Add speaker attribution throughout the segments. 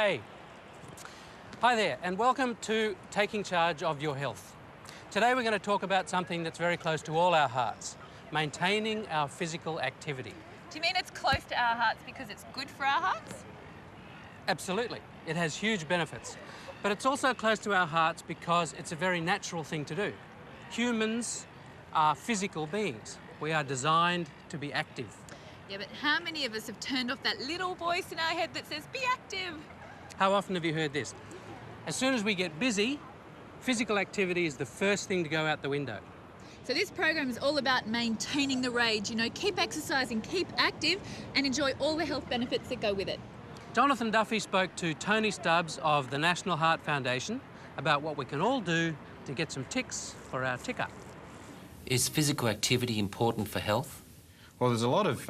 Speaker 1: Okay. Hi there, and welcome to Taking Charge of Your Health. Today we're going to talk about something that's very close to all our hearts, maintaining our physical activity.
Speaker 2: Do you mean it's close to our hearts because it's good for our hearts?
Speaker 1: Absolutely. It has huge benefits. But it's also close to our hearts because it's a very natural thing to do. Humans are physical beings. We are designed to be active.
Speaker 2: Yeah, but how many of us have turned off that little voice in our head that says, be active?
Speaker 1: How often have you heard this? As soon as we get busy, physical activity is the first thing to go out the window.
Speaker 2: So this program is all about maintaining the rage, you know, keep exercising, keep active, and enjoy all the health benefits that go with it.
Speaker 1: Jonathan Duffy spoke to Tony Stubbs of the National Heart Foundation about what we can all do to get some ticks for our ticker.
Speaker 3: Is physical activity important for health?
Speaker 4: Well, there's a lot of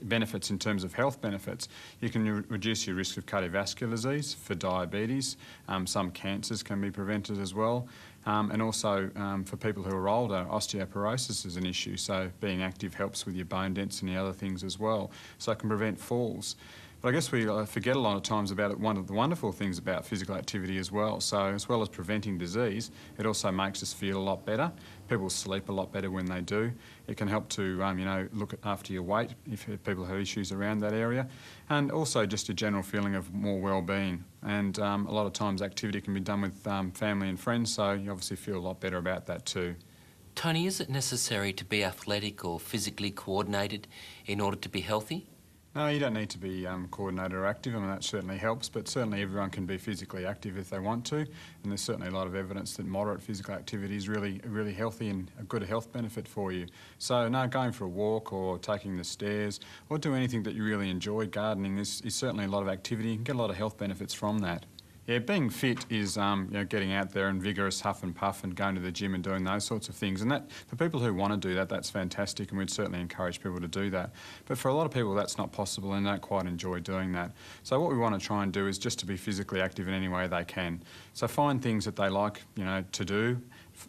Speaker 4: benefits in terms of health benefits. You can reduce your risk of cardiovascular disease, for diabetes. Some cancers can be prevented as well. And also for people who are older, osteoporosis is an issue. So being active helps with your bone density and other things as well. So it can prevent falls. But I guess we forget a lot of times about one of the wonderful things about physical activity as well. So as well as preventing disease, it also makes us feel a lot better. People sleep a lot better when they do. It can help to, you know, look after your weight if people have issues around that area. And also just a general feeling of more well-being. And a lot of times activity can be done with family and friends, so you obviously feel a lot better about that too.
Speaker 3: Tony, is it necessary to be athletic or physically coordinated in order to be healthy?
Speaker 4: No, you don't need to be coordinated or active. I mean, that certainly helps, but certainly everyone can be physically active if they want to. And there's certainly a lot of evidence that moderate physical activity is really healthy and a good health benefit for you. So, no, going for a walk or taking the stairs or do anything that you really enjoy, gardening is certainly a lot of activity. You can get a lot of health benefits from that. Yeah, being fit is you know, getting out there and vigorous, huff and puff and going to the gym and doing those sorts of things. And that, for people who want to do that, that's fantastic, and we'd certainly encourage people to do that. But for a lot of people, that's not possible and they don't quite enjoy doing that. So what we want to try and do is just to be physically active in any way they can. So find things that they like, you know, to do.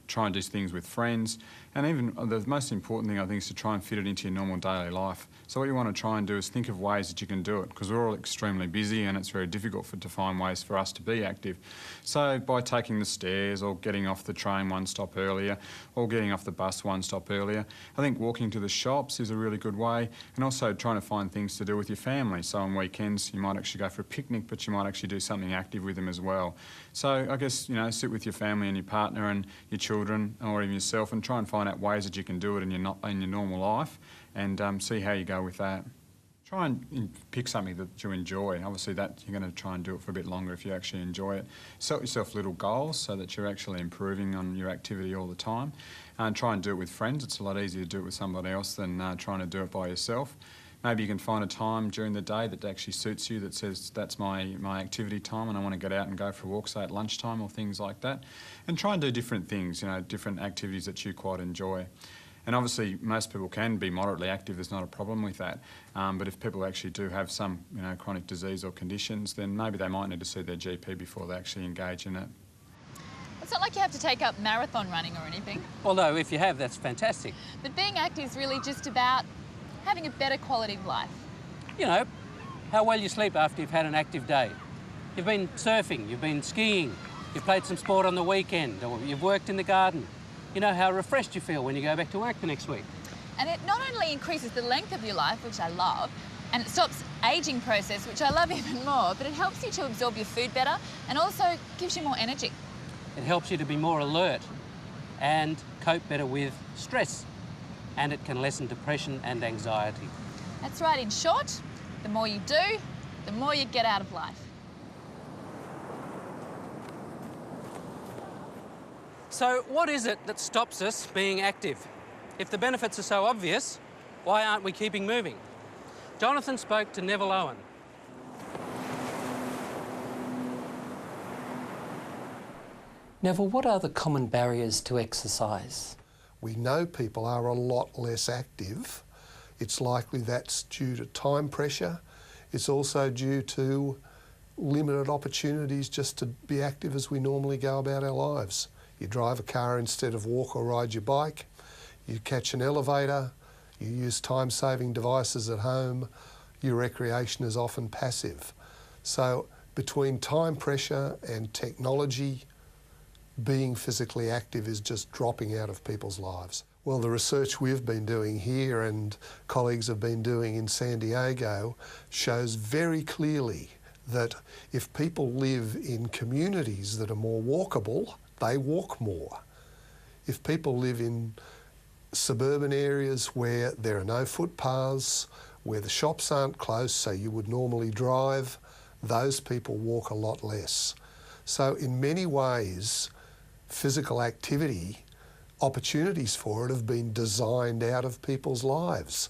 Speaker 4: Try and do things with friends, and even the most important thing I think is to try and fit it into your normal daily life. So what you want to try and do is think of ways that you can do it, because we're all extremely busy and it's very difficult to find ways for us to be active. So by taking the stairs or getting off the train one stop earlier or getting off the bus one stop earlier, I think walking to the shops is a really good way, and also trying to find things to do with your family. So on weekends you might actually go for a picnic, but you might actually do something active with them as well. So I guess, you know, sit with your family and your partner and your children or even yourself and try and find out ways that you can do it in your normal life, and see how you go with that. Try and pick something that you enjoy. Obviously that you're going to try and do it for a bit longer if you actually enjoy it. Set yourself little goals so that you're actually improving on your activity all the time, and try and do it with friends. It's a lot easier to do it with somebody else than trying to do it by yourself. Maybe you can find a time during the day that actually suits you, that says that's my activity time and I want to get out and go for a walk, say at lunchtime or things like that. And try and do different things, you know, different activities that you quite enjoy. And obviously most people can be moderately active, there's not a problem with that. But if people actually do have some, you know, chronic disease or conditions, then maybe they might need to see their GP before they actually engage in it.
Speaker 2: It's not like you have to take up marathon running or anything.
Speaker 1: Although if you have, that's fantastic.
Speaker 2: But being active is really just about having a better quality of life.
Speaker 1: You know, how well you sleep after you've had an active day. You've been surfing, you've been skiing, you've played some sport on the weekend, or you've worked in the garden. You know how refreshed you feel when you go back to work the next week.
Speaker 2: And it not only increases the length of your life, which I love, and it stops ageing process, which I love even more, but it helps you to absorb your food better and also gives you more energy.
Speaker 1: It helps you to be more alert and cope better with stress. And it can lessen depression and anxiety.
Speaker 2: That's right. In short, the more you do, the more you get out of life.
Speaker 1: So what is it that stops us being active? If the benefits are so obvious, why aren't we keeping moving? Jonathan spoke to Neville Owen.
Speaker 3: Neville, what are the common barriers to exercise?
Speaker 5: We know people are a lot less active. It's likely that's due to time pressure. It's also due to limited opportunities just to be active as we normally go about our lives. You drive a car instead of walk or ride your bike. You catch an elevator. You use time-saving devices at home. Your recreation is often passive. So Between time pressure and technology, being physically active is just dropping out of people's lives. Well, the research we've been doing here and colleagues have been doing in San Diego shows very clearly that if people live in communities that are more walkable, they walk more. If people live in suburban areas where there are no footpaths, where the shops aren't close, so you would normally drive, those people walk a lot less. So in many ways, physical activity, opportunities for it have been designed out of people's lives,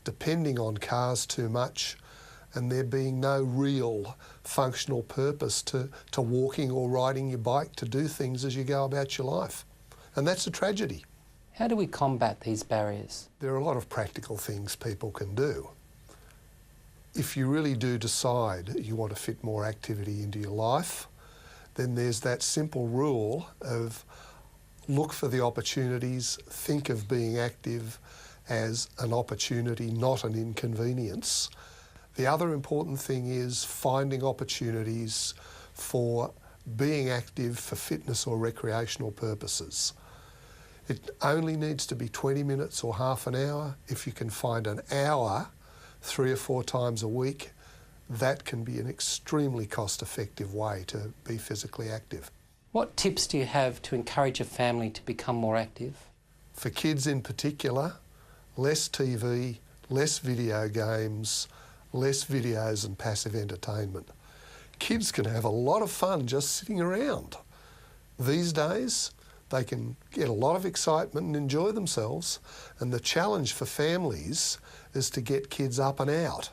Speaker 5: depending on cars too much and there being no real functional purpose to walking or riding your bike to do things as you go about your life. And that's a tragedy.
Speaker 6: How do we combat these barriers?
Speaker 5: There are a lot of practical things people can do. If you really do decide you want to fit more activity into your life, then there's that simple rule of look for the opportunities, think of being active as an opportunity, not an inconvenience. The other important thing is finding opportunities for being active for fitness or recreational purposes. It only needs to be 20 minutes or half an hour. If you can find an hour 3 or 4 times a week, that can be an extremely cost-effective way to be physically active.
Speaker 6: What tips do you have to encourage a family to become more active?
Speaker 5: For kids in particular, less TV, less video games, less videos and passive entertainment. Kids can have a lot of fun just sitting around. These days, they can get a lot of excitement and enjoy themselves, and the challenge for families is to get kids up and out.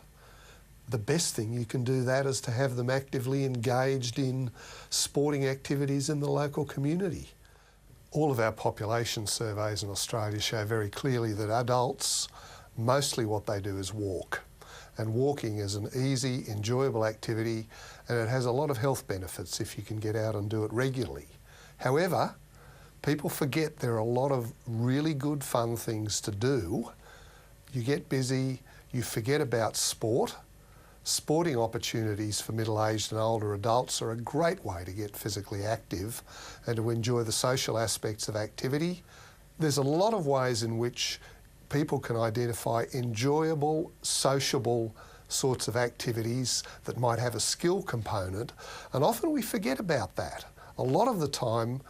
Speaker 5: The best thing you can do that is to have them actively engaged in sporting activities in the local community. All of our population surveys in Australia show very clearly that adults, mostly what they do is walk. And walking is an easy, enjoyable activity, and it has a lot of health benefits if you can get out and do it regularly. However, people forget there are a lot of really good fun things to do. You get busy, you forget about sport. Sporting opportunities for middle-aged and older adults are a great way to get physically active and to enjoy the social aspects of activity. There's a lot of ways in which people can identify enjoyable, sociable sorts of activities that might have a skill component, and often we forget about that. A lot of the time,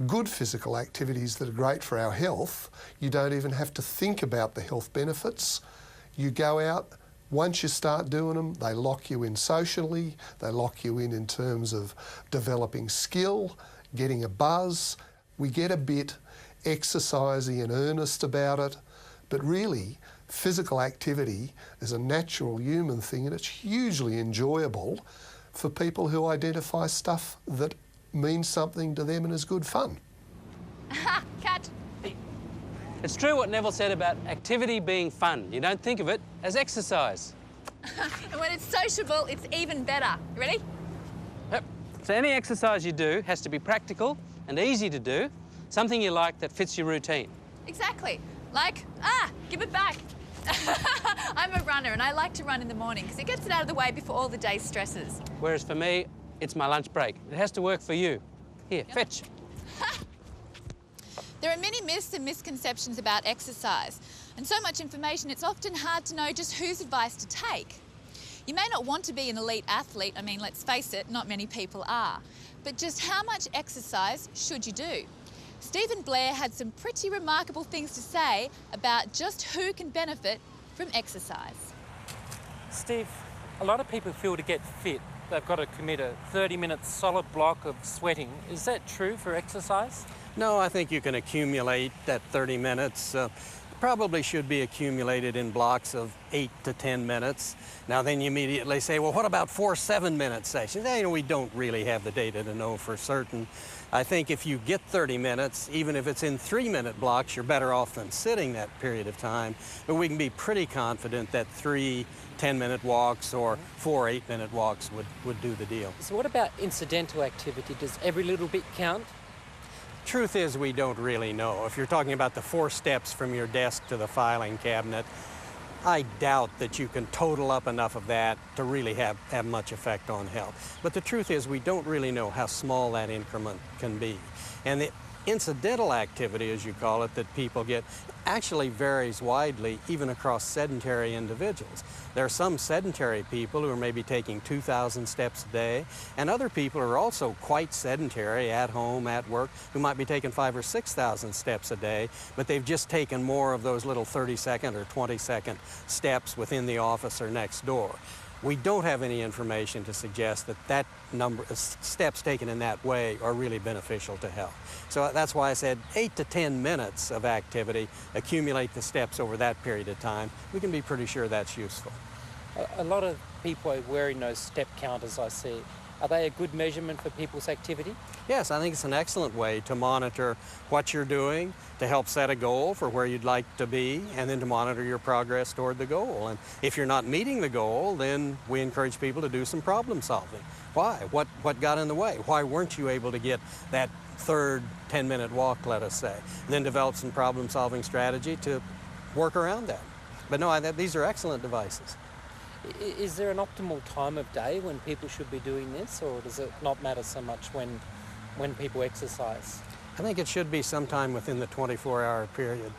Speaker 5: good physical activities that are great for our health, you don't even have to think about the health benefits. You go out, once you start doing them, they lock you in socially, they lock you in terms of developing skill, getting a buzz. We get a bit exercisey and earnest about it, but really, physical activity is a natural human thing and it's hugely enjoyable for people who identify stuff that means something to them and is good fun.
Speaker 2: Cut.
Speaker 1: It's true what Neville said about activity being fun. You don't think of it as exercise.
Speaker 2: And when it's sociable, it's even better. You ready?
Speaker 1: Yep. So any exercise you do has to be practical and easy to do, something you like that fits your routine.
Speaker 2: Exactly. Like, give it back. I'm a runner and I like to run in the morning because it gets it out of the way before all the day's stresses.
Speaker 1: Whereas for me, it's my lunch break. It has to work for you. Here, fetch.
Speaker 2: There are many myths and misconceptions about exercise, and so much information it's often hard to know just whose advice to take. You may not want to be an elite athlete, I mean, let's face it, not many people are, but just how much exercise should you do? Stephen Blair had some pretty remarkable things to say about just who can benefit from exercise.
Speaker 7: Steve, a lot of people feel to get fit, they've got to commit a 30-minute solid block of sweating. Is that true for exercise?
Speaker 8: No, I think you can accumulate that 30 minutes. Probably should be accumulated in blocks of 8 to 10 minutes. Now then you immediately say, well, what about 4 7-minute sessions? We don't really have the data to know for certain. I think if you get 30 minutes, even if it's in 3-minute blocks, you're better off than sitting that period of time. But we can be pretty confident that 3 10-minute walks or 4 8-minute walks would do the deal.
Speaker 7: So what about incidental activity? Does every little bit count?
Speaker 8: Truth is, we don't really know. If you're talking about the 4 steps from your desk to the filing cabinet, I doubt that you can total up enough of that to really have much effect on health. But the truth is we don't really know how small that increment can be. And the incidental activity, as you call it, that people get actually varies widely even across sedentary individuals. There are some sedentary people who are maybe taking 2,000 steps a day, and other people who are also quite sedentary at home, at work, who might be taking 5,000 or 6,000 steps a day, but they've just taken more of those little 30-second or 20-second steps within the office or next door. We don't have any information to suggest that that number of steps taken in that way are really beneficial to health. So that's why I said 8 to 10 minutes of activity, accumulate the steps over that period of time. We can be pretty sure that's useful.
Speaker 7: A lot of people are wearing those step counters, I see. Are they a good measurement for people's activity?
Speaker 8: Yes, I think it's an excellent way to monitor what you're doing, to help set a goal for where you'd like to be, and then to monitor your progress toward the goal. And if you're not meeting the goal, then we encourage people to do some problem solving. Why? What got in the way? Why weren't you able to get that third 10-minute walk, let us say? And then develop some problem solving strategy to work around that. But no, these are excellent devices.
Speaker 7: Is there an optimal time of day when people should be doing this, or does it not matter so much when people exercise?
Speaker 8: I think it should be sometime within the 24-hour period.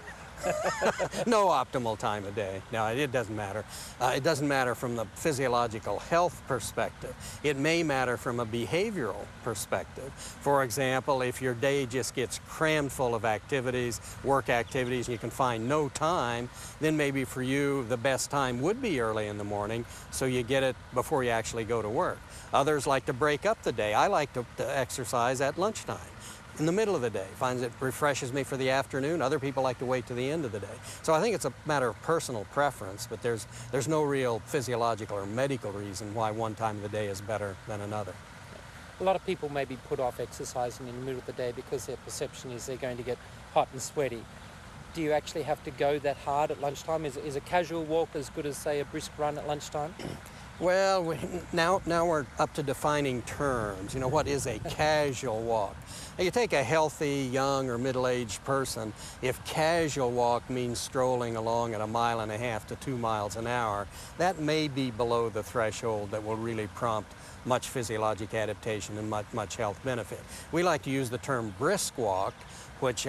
Speaker 8: No optimal time of day. No, it doesn't matter. It doesn't matter from the physiological health perspective. It may matter from a behavioral perspective. For example, if your day just gets crammed full of activities, work activities, and you can find no time, then maybe for you the best time would be early in the morning, so you get it before you actually go to work. Others like to break up the day. I like to exercise at lunchtime, in the middle of the day. Finds it refreshes me for the afternoon. Other people like to wait to the end of the day. So I think it's a matter of personal preference, but there's no real physiological or medical reason why one time of the day is better than another.
Speaker 7: A lot of people maybe put off exercising in the middle of the day because their perception is they're going to get hot and sweaty. Do you actually have to go that hard at lunchtime? Is a casual walk as good as, say, a brisk run at lunchtime?
Speaker 8: Well, now we're up to defining terms. You know, what is a casual walk? Now, you take a healthy, young, or middle-aged person, if casual walk means strolling along at 1.5 miles to 2 miles an hour, that may be below the threshold that will really prompt much physiologic adaptation and much health benefit. We like to use the term brisk walk, which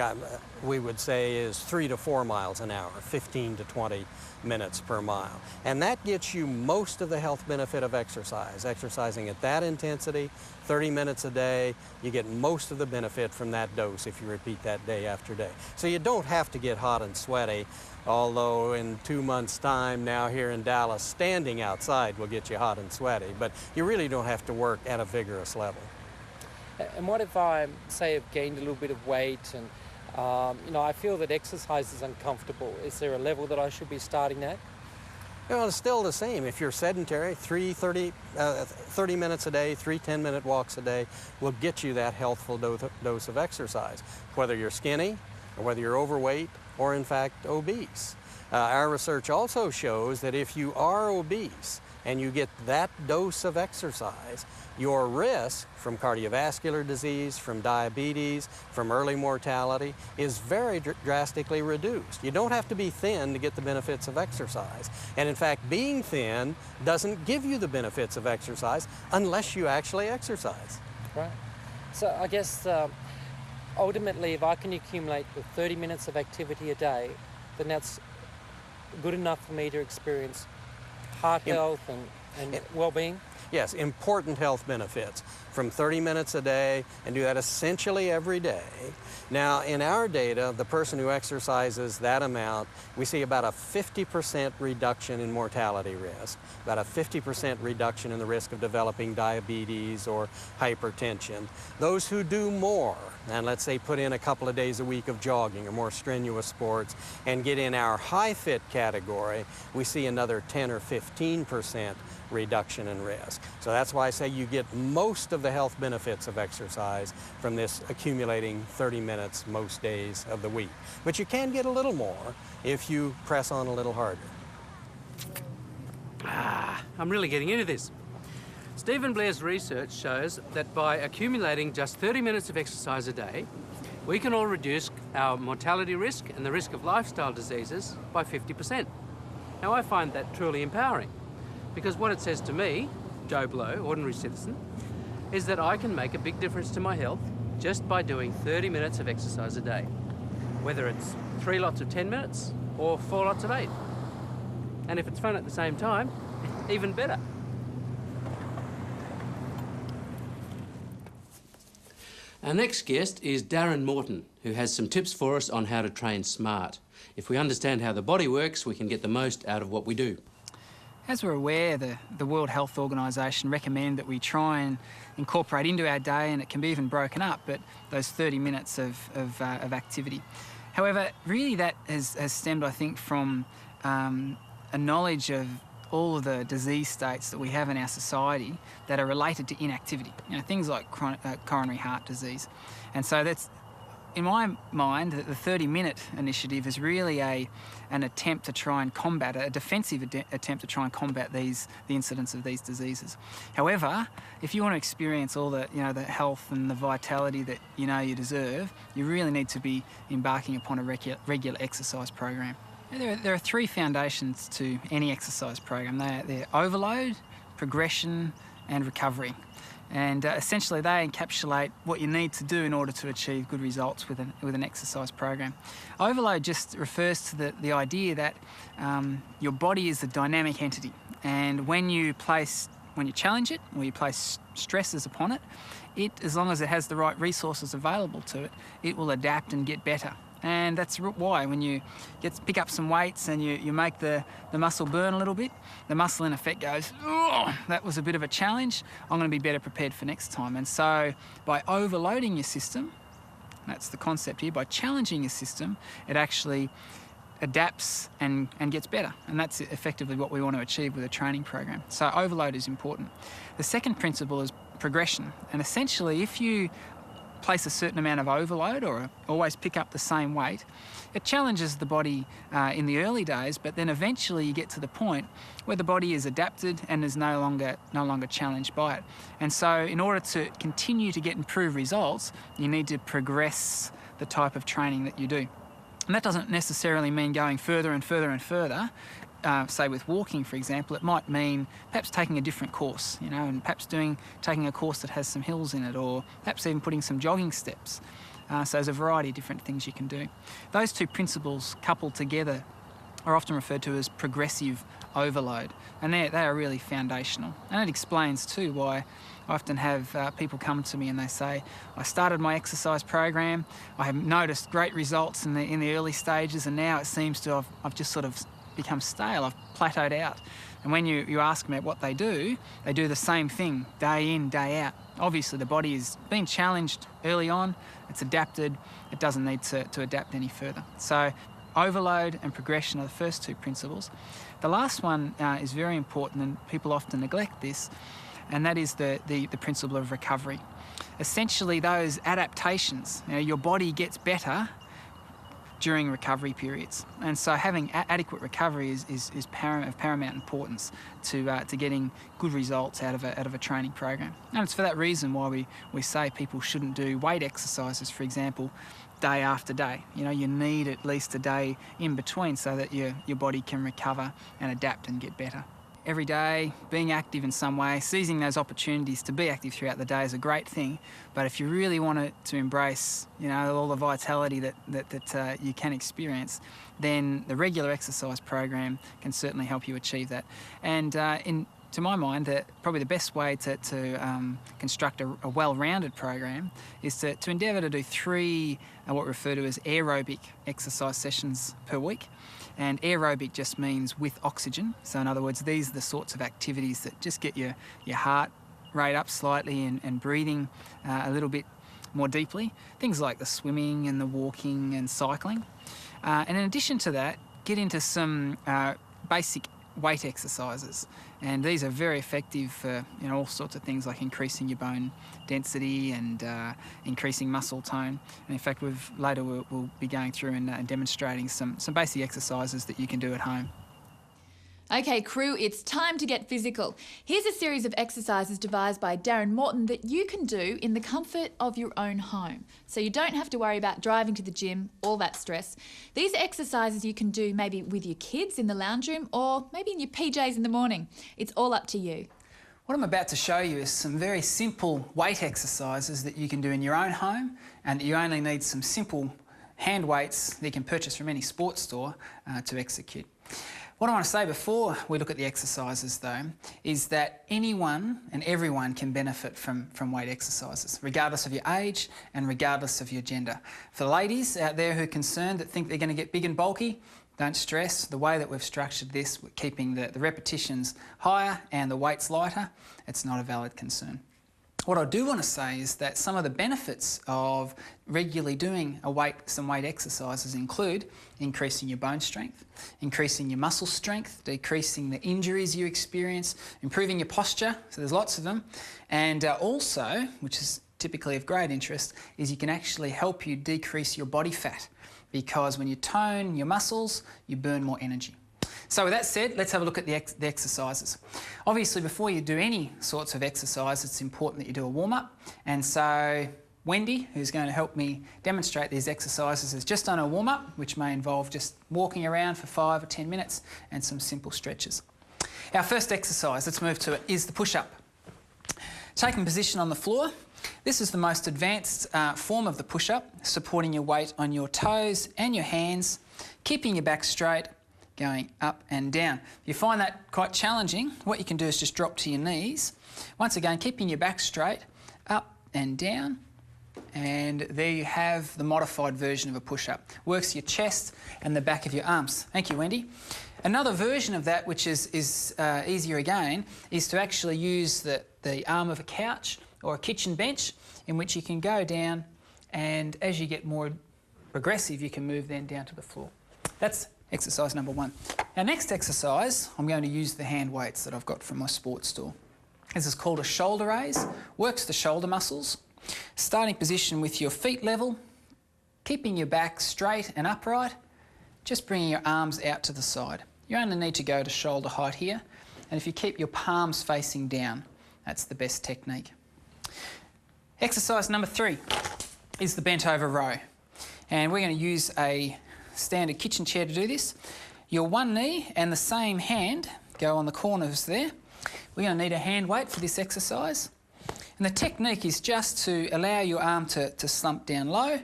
Speaker 8: we would say is 3 to 4 miles an hour, 15 to 20 minutes per mile. And that gets you most of the health benefit of exercise. Exercising at that intensity, 30 minutes a day, you get most of the benefit from that dose if you repeat that day after day. So you don't have to get hot and sweaty, although in 2 months' time now here in Dallas, standing outside will get you hot and sweaty, but you really don't have to work at a vigorous level.
Speaker 7: And what if I, say, have gained a little bit of weight and you know, I feel that exercise is uncomfortable? Is there a level that I should be starting at?
Speaker 8: You know, it's still the same. If you're sedentary, 30 minutes a day, 3 10-minute walks a day will get you that healthful dose of exercise, whether you're skinny or whether you're overweight or, in fact, obese. Our research also shows that if you are obese and you get that dose of exercise, your risk from cardiovascular disease, from diabetes, from early mortality is very drastically reduced. You don't have to be thin to get the benefits of exercise. And in fact, being thin doesn't give you the benefits of exercise unless you actually exercise.
Speaker 7: Right. So I guess ultimately, if I can accumulate the 30 minutes of activity a day, then that's good enough for me to experience heart health and well-being?
Speaker 8: Yes, important health benefits from 30 minutes a day, and do that essentially every day. Now, in our data, the person who exercises that amount, we see about a 50% reduction in mortality risk, about a 50% reduction in the risk of developing diabetes or hypertension. Those who do more, and let's say put in a couple of days a week of jogging or more strenuous sports, and get in our high fit category, we see another 10 or 15% reduction in risk. So that's why I say you get most of the health benefits of exercise from this accumulating 30 minutes most days of the week. But you can get a little more if you press on a little harder.
Speaker 1: I'm really getting into this. Stephen Blair's research shows that by accumulating just 30 minutes of exercise a day, we can all reduce our mortality risk and the risk of lifestyle diseases by 50%. Now, I find that truly empowering because what it says to me, Joe Blow, ordinary citizen, is that I can make a big difference to my health just by doing 30 minutes of exercise a day, whether it's 3 lots of 10 minutes or 4 lots of 8. And if it's fun at the same time, even better. Our next guest is Darren Morton, who has some tips for us on how to train smart. If we understand how the body works, we can get the most out of what we do.
Speaker 9: As we're aware, the World Health Organisation recommend that we try and incorporate into our day, and it can be even broken up, but those 30 minutes of activity. However, really that has stemmed, I think, from a knowledge of all of the disease states that we have in our society that are related to inactivity. You know, things like coronary heart disease. And so that's, in my mind, the 30-minute initiative is really an attempt to try and combat, a defensive attempt to try and combat the incidence of these diseases. However, if you want to experience all the health and the vitality that you deserve, you really need to be embarking upon a regular exercise program. There are 3 foundations to any exercise program. They're overload, progression and recovery. And essentially they encapsulate what you need to do in order to achieve good results with an exercise program. Overload just refers to the idea that your body is a dynamic entity, and when you challenge it or you place stresses upon it, as long as it has the right resources available to it, it will adapt and get better. And that's why when you pick up some weights and you make the muscle burn a little bit, the muscle in effect goes, oh, that was a bit of a challenge, I'm going to be better prepared for next time. And so by overloading your system, that's the concept here, by challenging your system, it actually adapts and gets better. And that's effectively what we want to achieve with a training program. So overload is important. The second principle is progression. And essentially, if you place a certain amount of overload or always pick up the same weight, it challenges the body in the early days, but then eventually you get to the point where the body is adapted and is no longer challenged by it. And so in order to continue to get improved results, you need to progress the type of training that you do. And that doesn't necessarily mean going further and further and further. Say with walking, for example, it might mean perhaps taking a different course, and perhaps taking a course that has some hills in it, or perhaps even putting some jogging steps. So there's a variety of different things you can do. Those 2 principles coupled together are often referred to as progressive overload, and they are really foundational. And it explains too why I often have people come to me and they say, I started my exercise program, I have noticed great results in the early stages, and now it seems to I've just sort of become stale, I've plateaued out. And when you ask them about what they do the same thing day in, day out. Obviously the body is being challenged early on, it's adapted, it doesn't need to adapt any further. So overload and progression are the first 2 principles. The last one is very important, and people often neglect this, and that is the principle of recovery. Essentially those adaptations, your body gets better during recovery periods. And so having adequate recovery is of paramount importance to getting good results out of a training program. And it's for that reason why we say people shouldn't do weight exercises, for example, day after day. You need at least a day in between so that your body can recover and adapt and get better. Every day, being active in some way, seizing those opportunities to be active throughout the day is a great thing. But if you really want to embrace, all the vitality that you can experience, then the regular exercise program can certainly help you achieve that. And to my mind, probably the best way to construct a well-rounded program is to endeavour to do 3 what we refer to as aerobic exercise sessions per week. And aerobic just means with oxygen. So in other words, these are the sorts of activities that just get your heart rate up slightly and breathing a little bit more deeply. Things like the swimming and the walking and cycling. And in addition to that, get into some basic weight exercises. And these are very effective for all sorts of things like increasing your bone density and increasing muscle tone. And in fact, later we'll be going through and demonstrating some basic exercises that you can do at home.
Speaker 2: Okay, crew, it's time to get physical. Here's a series of exercises devised by Darren Morton that you can do in the comfort of your own home. So you don't have to worry about driving to the gym, all that stress. These exercises you can do maybe with your kids in the lounge room or maybe in your PJs in the morning. It's all up to you.
Speaker 9: What I'm about to show you is some very simple weight exercises that you can do in your own home, and you only need some simple hand weights that you can purchase from any sports store to execute. What I want to say before we look at the exercises though is that anyone and everyone can benefit from weight exercises, regardless of your age and regardless of your gender. For the ladies out there who are concerned that think they're going to get big and bulky, don't stress. The way that we've structured this, we're keeping the repetitions higher and the weights lighter, it's not a valid concern. What I do want to say is that some of the benefits of regularly doing some weight exercises include increasing your bone strength, increasing your muscle strength, decreasing the injuries you experience, improving your posture, so there's lots of them, and also, which is typically of great interest, is you can actually help you decrease your body fat, because when you tone your muscles, you burn more energy. So with that said, let's have a look at the exercises. Obviously, before you do any sorts of exercise, it's important that you do a warm-up. And so Wendy, who's going to help me demonstrate these exercises, has just done a warm-up, which may involve just walking around for 5 or 10 minutes and some simple stretches. Our first exercise, let's move to it, is the push-up. Taking position on the floor. This is the most advanced form of the push-up, supporting your weight on your toes and your hands, keeping your back straight, going up and down. If you find that quite challenging, what you can do is just drop to your knees. Once again, keeping your back straight, up and down, and there you have the modified version of a push-up. Works your chest and the back of your arms. Thank you, Wendy. Another version of that, which is easier again, is to actually use the arm of a couch or a kitchen bench, in which you can go down, and as you get more progressive, you can move then down to the floor. That's exercise number 1. Our next exercise, I'm going to use the hand weights that I've got from my sports store. This is called a shoulder raise. Works the shoulder muscles. Starting position with your feet level, keeping your back straight and upright, just bringing your arms out to the side. You only need to go to shoulder height here, and if you keep your palms facing down, that's the best technique. Exercise number 3 is the bent over row, and we're going to use a standard kitchen chair to do this. Your one knee and the same hand go on the corners there. We're going to need a hand weight for this exercise, and the technique is just to allow your arm to slump down low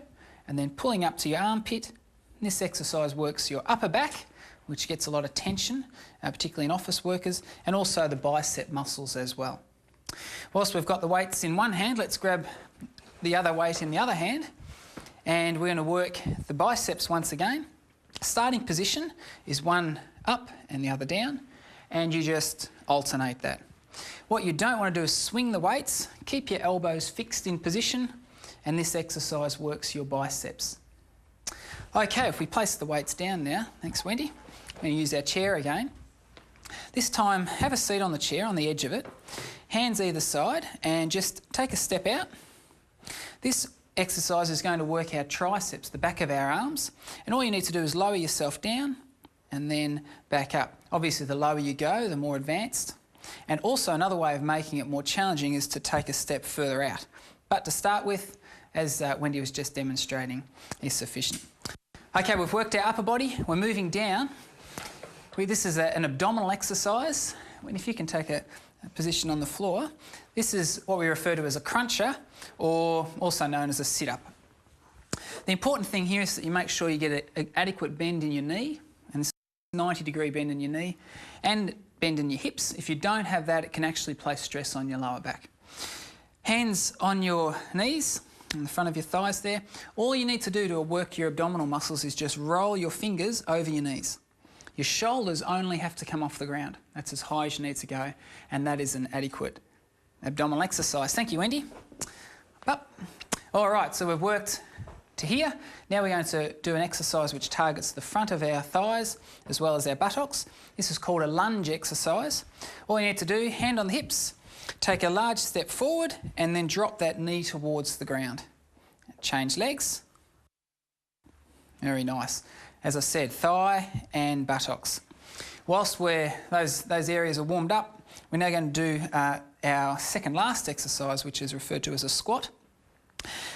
Speaker 9: and then pulling up to your armpit. This exercise works your upper back, which gets a lot of tension, particularly in office workers, and also the bicep muscles as well. Whilst we've got the weights in one hand, let's grab the other weight in the other hand, and we're going to work the biceps once again. Starting position is one up and the other down, and you just alternate that. What you don't want to do is swing the weights. Keep your elbows fixed in position, and this exercise works your biceps. Okay, if we place the weights down now, thanks Wendy, we're going to use our chair again. This time, have a seat on the chair, on the edge of it, hands either side, and just take a step out. This exercise is going to work our triceps, the back of our arms, and all you need to do is lower yourself down and then back up. Obviously, the lower you go, the more advanced. And also another way of making it more challenging is to take a step further out. But to start with, as Wendy was just demonstrating, is sufficient. Okay, we've worked our upper body, we're moving down. This is an abdominal exercise. If you can take a position on the floor, this is what we refer to as a cruncher, or also known as a sit-up. The important thing here is that you make sure you get an adequate bend in your knee, and this is a 90-degree bend in your knee, and bend in your hips. If you don't have that, it can actually place stress on your lower back. Hands on your knees, in the front of your thighs there. All you need to do to work your abdominal muscles is just roll your fingers over your knees. Your shoulders only have to come off the ground. That's as high as you need to go, and that is an adequate abdominal exercise. Thank you, Wendy. Up. All right, so we've worked to here. Now we're going to do an exercise which targets the front of our thighs as well as our buttocks. This is called a lunge exercise. All you need to do, hand on the hips, take a large step forward and then drop that knee towards the ground. Change legs. Very nice. As I said, thigh and buttocks. Whilst those areas are warmed up, we're now going to do our second last exercise, which is referred to as a squat.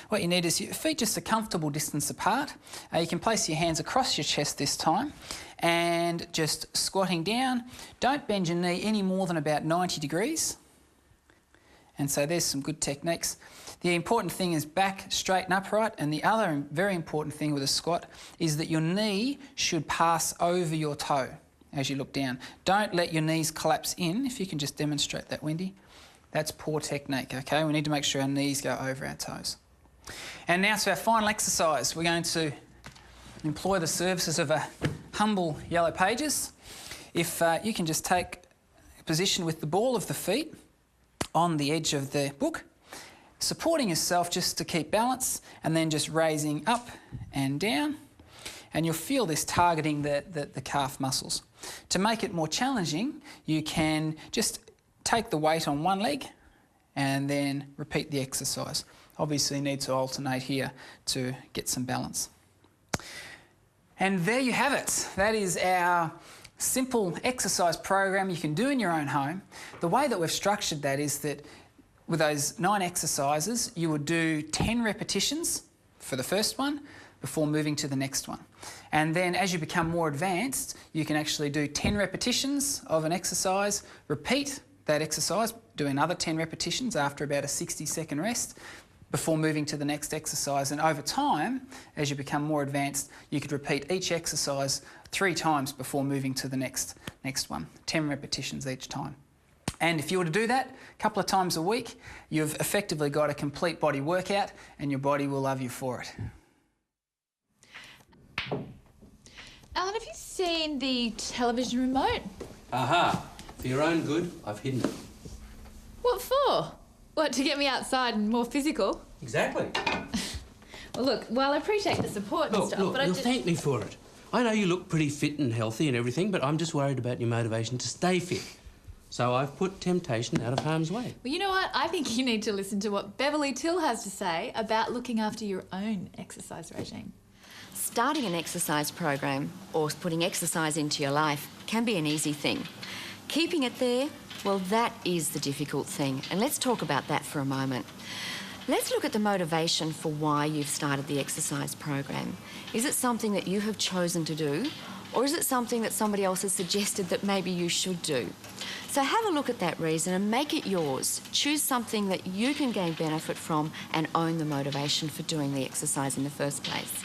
Speaker 9: What you need is your feet just a comfortable distance apart. You can place your hands across your chest this time and just squatting down. Don't bend your knee any more than about 90 degrees. And so there's some good techniques. The important thing is back straight and upright, and the other very important thing with a squat is that your knee should pass over your toe as you look down. Don't let your knees collapse in. If you can just demonstrate that, Wendy. That's poor technique, okay? We need to make sure our knees go over our toes. And now to our final exercise. We're going to employ the services of a humble Yellow Pages. If you can just take a position with the ball of the feet on the edge of the book, supporting yourself just to keep balance, and then just raising up and down. And you'll feel this targeting the calf muscles. To make it more challenging, you can just take the weight on one leg and then repeat the exercise. Obviously you need to alternate here to get some balance. And there you have it. That is our simple exercise program you can do in your own home. The way that we've structured that is that with those 9 exercises, you would do 10 repetitions for the first one before moving to the next one. And then as you become more advanced, you can actually do 10 repetitions of an exercise, repeat that exercise, do another 10 repetitions after about a 60-second rest before moving to the next exercise. And over time, as you become more advanced, you could repeat each exercise 3 times before moving to the next one, 10 repetitions each time. And if you were to do that a couple of times a week, you've effectively got a complete body workout and your body will love you for it.
Speaker 2: Alan, have you seen the television remote?
Speaker 1: Aha! For your own good, I've hidden it.
Speaker 2: What for? What, to get me outside and more physical?
Speaker 1: Exactly.
Speaker 2: Well, look, while I appreciate the support and stuff, but
Speaker 1: you'll thank me for it. I know you look pretty fit and healthy and everything, but I'm just worried about your motivation to stay fit. So I've put temptation out of harm's way.
Speaker 2: Well, you know what? I think you need to listen to what Beverly Till has to say about looking after your own exercise regime.
Speaker 10: Starting an exercise program or putting exercise into your life can be an easy thing. Keeping it there, well, that is the difficult thing. And let's talk about that for a moment. Let's look at the motivation for why you've started the exercise program. Is it something that you have chosen to do, or is it something that somebody else has suggested that maybe you should do? So have a look at that reason and make it yours. Choose something that you can gain benefit from and own the motivation for doing the exercise in the first place.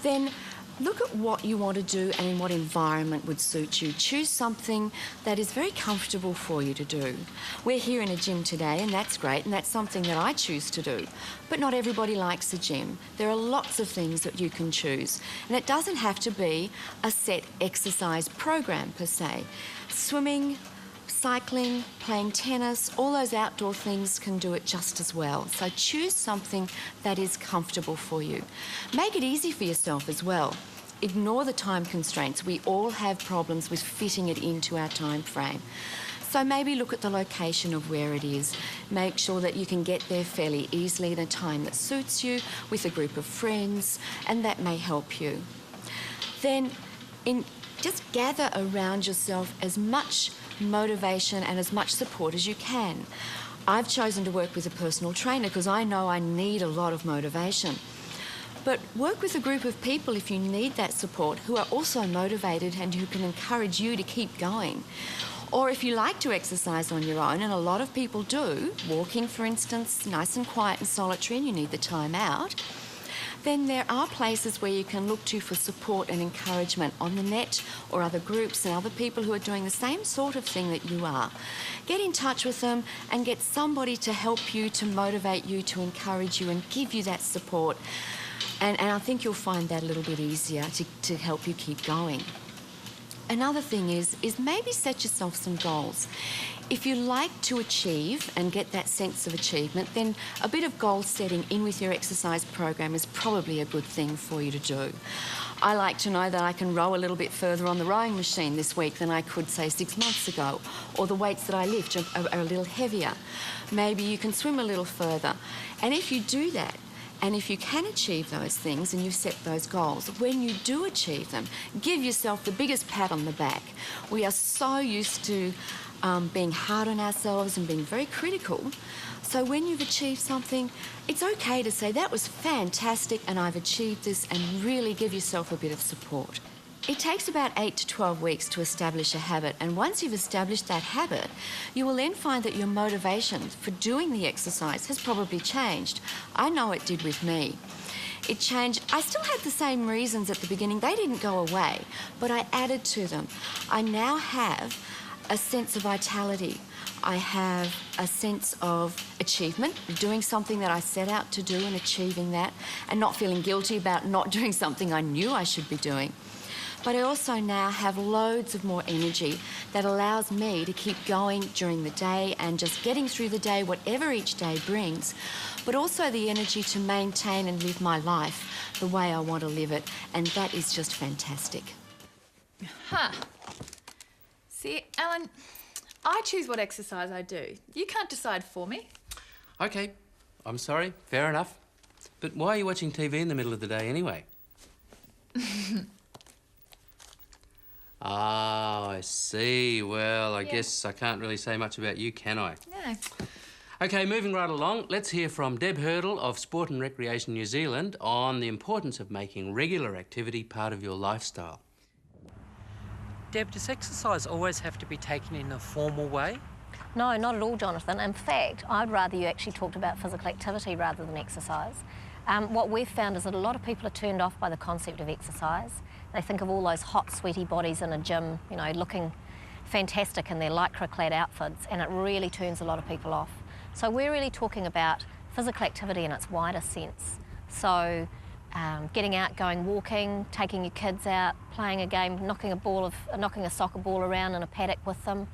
Speaker 10: Then look at what you want to do and in what environment would suit you. Choose something that is very comfortable for you to do. We're here in a gym today, and that's great, and that's something that I choose to do. But not everybody likes a gym. There are lots of things that you can choose, and it doesn't have to be a set exercise program per se. Swimming, cycling, playing tennis, all those outdoor things can do it just as well. So choose something that is comfortable for you. Make it easy for yourself as well. Ignore the time constraints. We all have problems with fitting it into our time frame. So maybe look at the location of where it is. Make sure that you can get there fairly easily in a time that suits you with a group of friends, and that may help you. Then just gather around yourself as much motivation and as much support as you can. I've chosen to work with a personal trainer because I know I need a lot of motivation. But work with a group of people if you need that support who are also motivated and who can encourage you to keep going. Or if you like to exercise on your own, and a lot of people do, walking for instance, nice and quiet and solitary, and you need the time out, then there are places where you can look to for support and encouragement on the net, or other groups and other people who are doing the same sort of thing that you are. Get in touch with them and get somebody to help you, to motivate you, to encourage you and give you that support. And I think you'll find that a little bit easier to help you keep going. Another thing is maybe set yourself some goals. If you like to achieve and get that sense of achievement, then a bit of goal setting in with your exercise program is probably a good thing for you to do. I like to know that I can row a little bit further on the rowing machine this week than I could, say, 6 months ago, or the weights that I lift are a little heavier. Maybe you can swim a little further. And if you do that, And if you can achieve those things and you set those goals, when you do achieve them, give yourself the biggest pat on the back. We are so used to being hard on ourselves and being very critical. So when you've achieved something, it's okay to say, that was fantastic and I've achieved this, and really give yourself a bit of support. It takes about 8 to 12 weeks to establish a habit, and once you've established that habit, you will then find that your motivation for doing the exercise has probably changed. I know it did with me. It changed. I still had the same reasons at the beginning. They didn't go away, but I added to them. I now have a sense of vitality. I have a sense of achievement, doing something that I set out to do and achieving that, and not feeling guilty about not doing something I knew I should be doing. But I also now have loads of more energy that allows me to keep going during the day and just getting through the day, whatever each day brings, but also the energy to maintain and live my life the way I want to live it, and that is just fantastic.
Speaker 2: Huh. See, Alan, I choose what exercise I do. You can't decide for me.
Speaker 1: OK, I'm sorry, fair enough. But why are you watching TV in the middle of the day anyway? Oh, I see. Well, I guess I can't really say much about you, can I?
Speaker 2: No.
Speaker 1: OK, moving right along, let's hear from Deb Hurdle of Sport and Recreation New Zealand on the importance of making regular activity part of your lifestyle.
Speaker 7: Deb, does exercise always have to be taken in a formal way?
Speaker 11: No, not at all, Jonathan. In fact, I'd rather you actually talked about physical activity rather than exercise. What we've found is that a lot of people are turned off by the concept of exercise. They think of all those hot, sweaty bodies in a gym, you know, looking fantastic in their lycra-clad outfits, and it really turns a lot of people off. So we're really talking about physical activity in its wider sense. So getting out, going walking, taking your kids out, playing a game, knocking a soccer ball around in a paddock with them,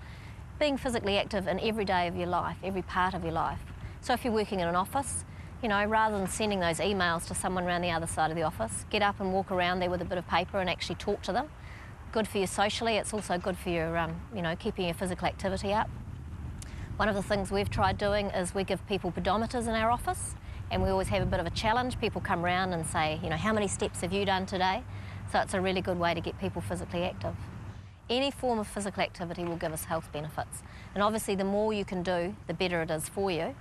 Speaker 11: being physically active in every day of your life, every part of your life. So if you're working in an office, you know, rather than sending those emails to someone around the other side of the office, get up and walk around there with a bit of paper and actually talk to them. Good for you socially. It's also good for your, you know, keeping your physical activity up. One of the things we've tried doing is we give people pedometers in our office, and we always have a bit of a challenge. People come around and say, you know, how many steps have you done today? So it's a really good way to get people physically active. Any form of physical activity will give us health benefits. And obviously the more you can do, the better it is for you.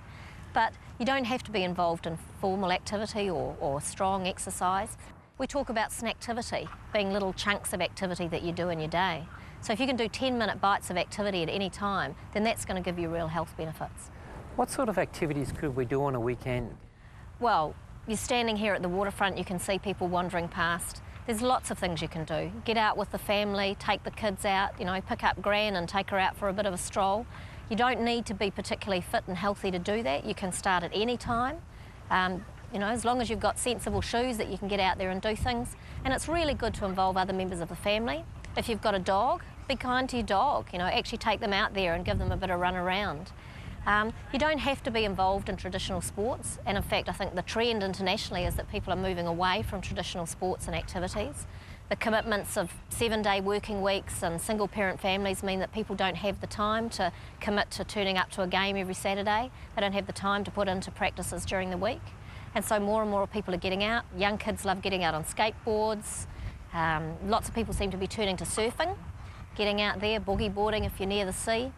Speaker 11: But you don't have to be involved in formal activity or strong exercise. We talk about snacktivity, being little chunks of activity that you do in your day. So if you can do 10-minute bites of activity at any time, then that's going to give you real health benefits.
Speaker 7: What sort of activities could we do on a weekend?
Speaker 11: Well, you're standing here at the waterfront, you can see people wandering past. There's lots of things you can do. Get out with the family, take the kids out, you know, pick up Gran and take her out for a bit of a stroll. You don't need to be particularly fit and healthy to do that. You can start at any time. You know, as long as you've got sensible shoes that you can get out there and do things. And it's really good to involve other members of the family. If you've got a dog, be kind to your dog. You know, actually take them out there and give them a bit of run around. You don't have to be involved in traditional sports, and in fact I think the trend internationally is that people are moving away from traditional sports and activities. The commitments of 7-day working weeks and single parent families mean that people don't have the time to commit to turning up to a game every Saturday. They don't have the time to put into practices during the week. And so more and more people are getting out. Young kids love getting out on skateboards. Lots of people seem to be turning to surfing, getting out there, boogie boarding if you're near the sea.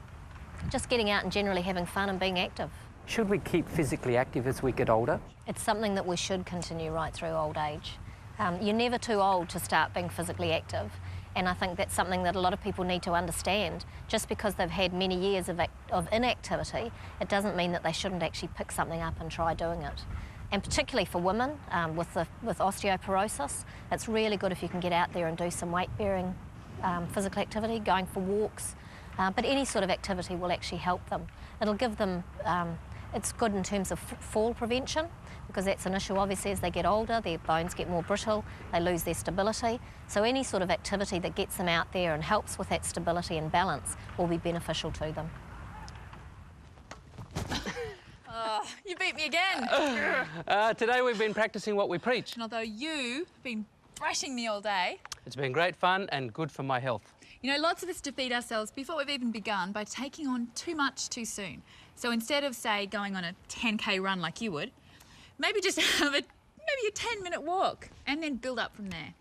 Speaker 11: Just getting out and generally having fun and being active.
Speaker 7: Should we keep physically active as we get older?
Speaker 11: It's something that we should continue right through old age. You're never too old to start being physically active, and I think that's something that a lot of people need to understand. Just because they've had many years of inactivity, it doesn't mean that they shouldn't actually pick something up and try doing it. And particularly for women with osteoporosis, it's really good if you can get out there and do some weight-bearing physical activity, going for walks. But any sort of activity will actually help them. It'll give them, it's good in terms of fall prevention, because that's an issue obviously as they get older, their bones get more brittle, they lose their stability. So any sort of activity that gets them out there and helps with that stability and balance will be beneficial to them.
Speaker 2: Oh, you beat me again.
Speaker 1: Today we've been practicing what we preach.
Speaker 2: And although you've been thrashing me all day,
Speaker 1: it's been great fun and good for my health.
Speaker 2: You know, lots of us defeat ourselves before we've even begun by taking on too much too soon. So instead of, say, going on a 10K run like you would, Maybe just have a 10-minute walk and then build up from there.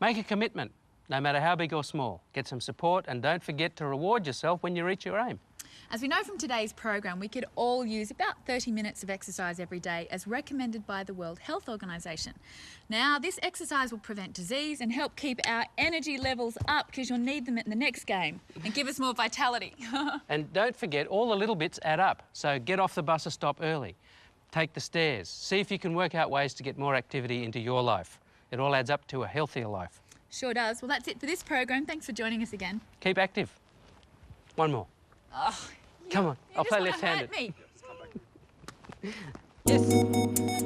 Speaker 1: Make a commitment, no matter how big or small. Get some support and don't forget to reward yourself when you reach your aim.
Speaker 2: As we know from today's program, we could all use about 30 minutes of exercise every day as recommended by the World Health Organization. Now, this exercise will prevent disease and help keep our energy levels up because you'll need them in the next game and give us more vitality.
Speaker 1: And don't forget, all the little bits add up, so get off the bus or stop early. Take the stairs. See if you can work out ways to get more activity into your life. It all adds up to a healthier life.
Speaker 2: Sure does. Well, that's it for this program. Thanks for joining us again.
Speaker 1: Keep active. One more.
Speaker 2: Oh,
Speaker 1: Come on, I'll play left-handed.
Speaker 2: Me.
Speaker 1: Yes.